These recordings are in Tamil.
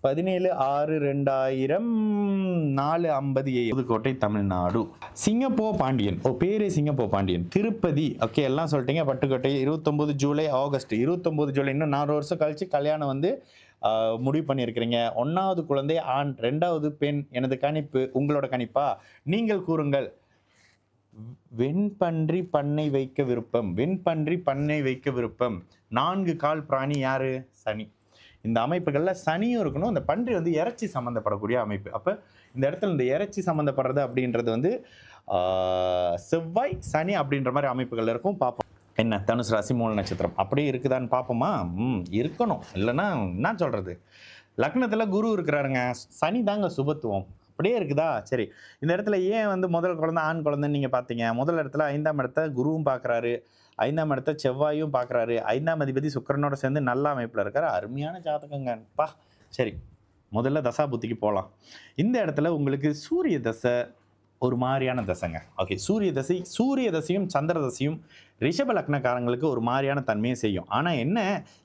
17/6/2000 4:50 புதுக்கோட்டை தமிழ்நாடு. சிங்கப்பூர் பாண்டியன், பேரே சிங்கப்பூர் பாண்டியன். திருப்பதி, ஓகே எல்லாம் சொல்லிட்டீங்க. பட்டுக்கோட்டை 29 ஜூலை ஆகஸ்ட் 29 ஜூலை, இன்னும் 4 வருஷம் கழிச்சு கல்யாணம் வந்து முடிவு பண்ணியிருக்கிறீங்க. 1வது குழந்தை ஆண், 2வது பெண். எனது கணிப்பு உங்களோட கணிப்பா? நீங்கள் கூறுங்கள். வெண்பன்றி பண்ணை வைக்க விருப்பம், வெண்பன்றி பண்ணை வைக்க விருப்பம். 4 கால் பிராணி யாரு? சனி. இந்த அமைப்புகள்ல சனியும் இருக்கணும். இந்த பன்றி வந்து இறைச்சி சம்பந்தப்படக்கூடிய அமைப்பு. அப்ப இந்த இடத்துல இந்த இறைச்சி சம்பந்தப்படுறது அப்படின்றது வந்து செவ்வாய் சனி அப்படின்ற மாதிரி அமைப்புகள் இருக்கும். பார்ப்போம் என்ன தனுசு ராசி மூல நட்சத்திரம் அப்படியே இருக்குதான்னு பார்ப்போமா? இருக்கணும், இல்லைன்னா என்ன சொல்றது. லக்னத்துல குரு இருக்கிறாருங்க. சனி தாங்க சுபத்துவம். அப்படியே இருக்குதா? சரி, இந்த இடத்துல ஏன் வந்து முதல் குழந்தை ஆண் குழந்தைன்னு நீங்கள் பார்த்தீங்க? முதல் இடத்துல 5ஆம் இடத்த குருவும் பார்க்குறாரு, 5ஆம் இடத்த செவ்வாயும் பார்க்குறாரு, 5ஆம் அதிபதி சுக்கிரனோட சேர்ந்து நல்ல அமைப்பில் இருக்காரு. அருமையான ஜாதகங்கப்பா. சரி, முதல்ல தசா புத்திக்கு போகலாம். இந்த இடத்துல உங்களுக்கு சூரிய தசை ஒரு மாதிரியான தசைங்க. ஓகே, சூரிய தசையும் சந்திர தசையும் ரிஷப லக்னக்காரங்களுக்கு ஒரு மாதிரியான தன்மையை செய்யும். ஆனால் என்ன,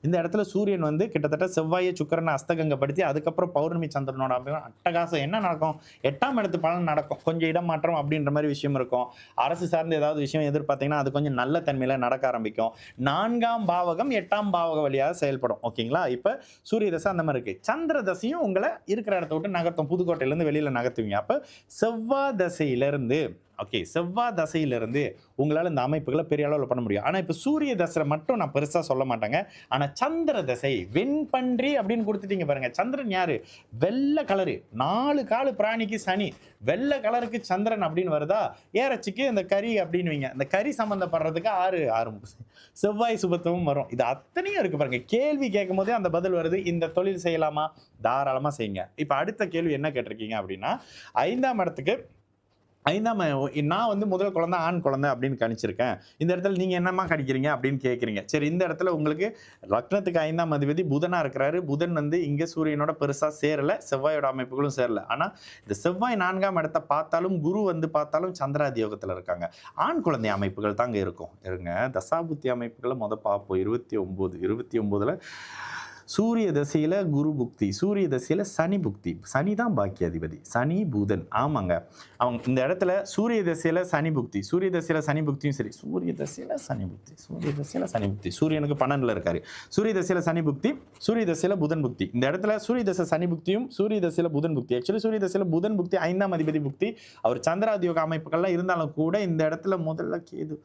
இந்த இடத்துல சூரியன் வந்து கிட்டத்தட்ட செவ்வாயை சுக்கிரனை அஸ்தகங்கப்படுத்தி அதுக்கப்புறம் பௌர்ணமி சந்திரனோட அட்டகாசம் என்ன நடக்கும்? 8ஆம் இடத்து பலன் நடக்கும். கொஞ்சம் இடமாற்றம் அப்படின்ற மாதிரி விஷயம் இருக்கும். அரசு சார்ந்த ஏதாவது விஷயம் எதிர்பார்த்தீங்கன்னா அது கொஞ்சம் நல்ல தன்மையில நடக்க ஆரம்பிக்கும். 4ஆம் பாவகம் 8ஆம் பாவக வழியாக செயல்படும். ஓகேங்களா? இப்போ சூரிய தசை அந்த மாதிரி இருக்கு. சந்திர தசையும் உங்களை இருக்கிற இடத்த விட்டு நகர்த்தும். புதுக்கோட்டையிலேருந்து வெளியில் நகர்த்துவீங்க. அப்போ செவ்வாய் தசையிலிருந்து செவ்வாய் தசையிலிருந்து உங்களால் இந்த அமைப்புகளை பெரிய அளவில் பண்ண முடியும். ஆனால் இப்போ சூரிய தசை மட்டும் நான் பெருசாக சொல்ல மாட்டேங்க. ஆனால் சந்திர தசை வெண்பன்றி அப்படின்னு கொடுத்துட்டீங்க பாருங்க. சந்திரன் யாரு? வெள்ளை கலரு. 4 காலு பிராணிக்கு சனி, வெள்ளை கலருக்கு சந்திரன் அப்படின்னு வருதா? ஏறச்சிக்கு இந்த கறி அப்படின்னுவீங்க. இந்த கறி சம்பந்தப்படுறதுக்கு 6 செவ்வாய் சுபத்துவம் வரும். இது அத்தனையும் இருக்கு பாருங்க. கேள்வி கேட்கும் போதே அந்த பதில் வருது. இந்த தொழில் செய்யலாமா? தாராளமாக செய்யுங்க. இப்போ அடுத்த கேள்வி என்ன கேட்டிருக்கீங்க அப்படின்னா, 5ஆம் இடத்துக்கு நான் வந்து முதல் குழந்தை ஆண் குழந்தை அப்படின்னு கணிச்சிருக்கேன். இந்த இடத்துல நீங்க என்னமா கணிக்கிறீங்க அப்படின்னு கேட்குறீங்க. சரி, இந்த இடத்துல உங்களுக்கு லக்னத்துக்கு 5ஆம் அதிபதி புதனா இருக்கிறாரு. புதன் வந்து இங்க சூரியனோட பெருசா சேரல, செவ்வாயோட அமைப்புகளும் சேரல. ஆனா இந்த செவ்வாய் 4ஆம் இடத்தை பார்த்தாலும் குரு வந்து பார்த்தாலும் சந்திராதி யோகத்துல இருக்காங்க. ஆண் குழந்தை அமைப்புகள் தாங்க இருக்கும். இருங்க, தசாபுத்தி அமைப்புகளை பார்ப்போம். 29ல சூரிய தசையில குரு புக்தி, சூரிய தசையில சனி புக்தி. சனி தான் பாக்கிய அதிபதி, சனி புதன். ஆமாங்க, அவங்க இந்த இடத்துல சூரிய தசையில சனி புக்தி, சூரிய தசையில சனி புக்தியும் சரி, சூரிய தசையில சனி புக்தி, சூரியனுக்கு 12ல இருக்காரு. சூரிய தசையில சனி புக்தி, சூரிய தசையில புதன் புக்தி. இந்த இடத்துல சூரிய தசை சனி புக்தியும் சூரிய தசையில புதன் புக்தி. ஆக்சுவலி சூரிய தசையில புதன் புக்தி 5ஆம் அதிபதி புக்தி. அவர் சந்திராதியோக அமைப்புகள்லாம் இருந்தாலும் கூட இந்த இடத்துல முதல்ல கேது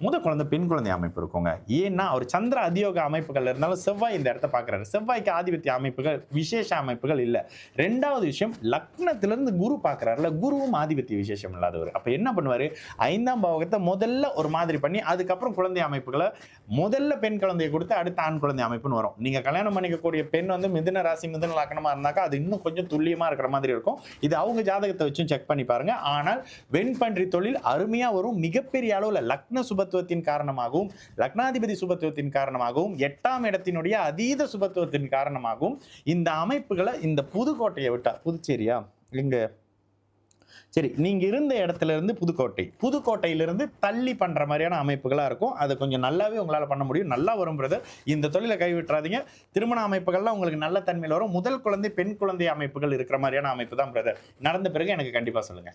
முதல் குழந்தை பெண் குழந்தை அமைப்பு இருக்குங்க. ஏன்னா அவர் சந்திர அதியோக அமைப்புகள் இருந்தாலும் செவ்வாய் இந்த இடத்த பார்க்கிறாரு. செவ்வாய்க்கு ஆதிபத்திய அமைப்புகள் விசேஷ அமைப்புகள் இல்லை. 2வது விஷயம், லக்னத்திலிருந்து குரு பார்க்கிறாருல, குருவும் ஆதிபத்திய விசேஷம் இல்லாதவர். அப்ப என்ன பண்ணுவாரு? 5ஆம் பாவகத்தை முதல்ல ஒரு மாதிரி பண்ணி அதுக்கப்புறம் குழந்தை அமைப்புகளை முதல்ல பெண் குழந்தையை கொடுத்து அடுத்த ஆண் குழந்தை அமைப்புன்னு வரும். நீங்க கல்யாணம் பண்ணிக்கக்கூடிய பெண் வந்து மிதுன ராசி மிதுன லக்னமா இருந்தாக்கா அது இன்னும் கொஞ்சம் துல்லியமா இருக்கிற மாதிரி இருக்கும். இது அவங்க ஜாதகத்தை வச்சும் செக் பண்ணி பாருங்க. ஆனால் வெண்பன்றி தொழில் அருமையா வரும். மிகப்பெரிய அளவுல லக்ன சுபத்துவத்தின் காரணமாகவும் லக்னாதிபதி சுபத்துவத்தின் காரணமாகவும் 8ஆம் இடத்தினுடைய அதீத சுபத்துவத்தின் காரணமாகவும் இந்த அமைப்புகளை இந்த புதுக்கோட்டையை விட்டா புதுச்சேரியா இங்க சரி, நீங்க இருந்த இடத்துல இருந்து புதுக்கோட்டையிலிருந்து தள்ளி பண்ற மாதிரியான அமைப்புகளா இருக்கும். அது கொஞ்சம் நல்லாவே உங்களால பண்ண முடியும். நல்லா வரும் பிரதர். இந்த தொழிலை கைவிட்டுறாதீங்க. திருமண அமைப்புகள்லாம் உங்களுக்கு நல்ல தன்மையில் வரும். முதல் குழந்தை பெண் குழந்தை அமைப்புகள் இருக்கிற மாதிரியான அமைப்பு தான் பிரதர். நடந்த பிறகு எனக்கு கண்டிப்பா சொல்லுங்க.